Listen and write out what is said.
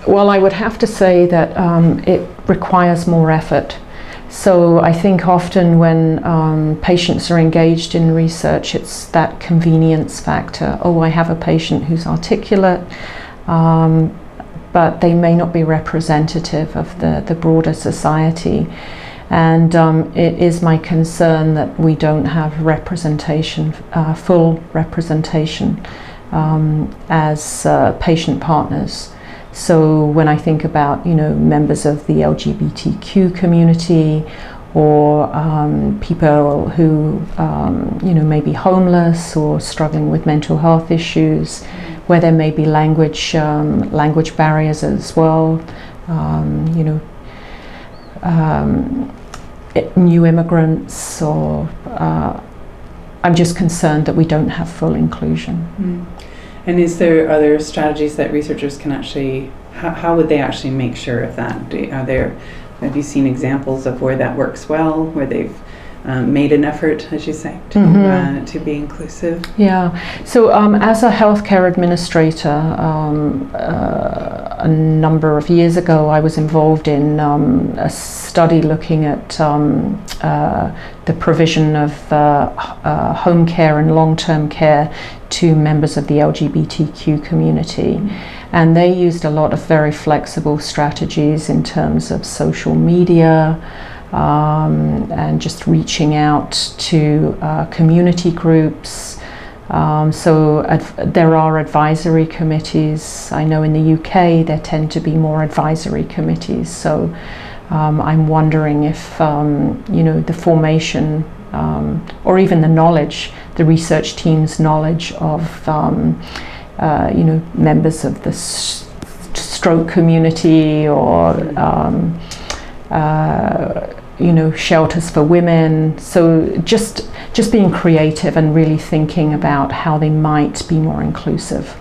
Well, I would have to say that it requires more effort. So I think often when patients are engaged in research, it's that convenience factor. Oh, I have a patient who's articulate, but they may not be representative of the broader society. And it is my concern that we don't have representation, full representation as patient partners. So when I think about, members of the LGBTQ community, or people who, may be homeless or struggling with mental health issues, where there may be language barriers as well, new immigrants, or I'm just concerned that we don't have full inclusion. And are there strategies that researchers can actually, how would they actually make sure of that? Have you seen examples of where that works well, where they've made an effort, as you say, to be inclusive? Yeah, so as a healthcare administrator, a number of years ago, I was involved in a study looking at the provision of home care and long-term care to members of the LGBTQ community. And they used a lot of very flexible strategies in terms of social media, and just reaching out to community groups. So there are advisory committees. I know in the UK there tend to be more advisory committees. So I'm wondering if the formation or even the knowledge, the research team's knowledge of members of the stroke community, or shelters for women. So just being creative and really thinking about how they might be more inclusive.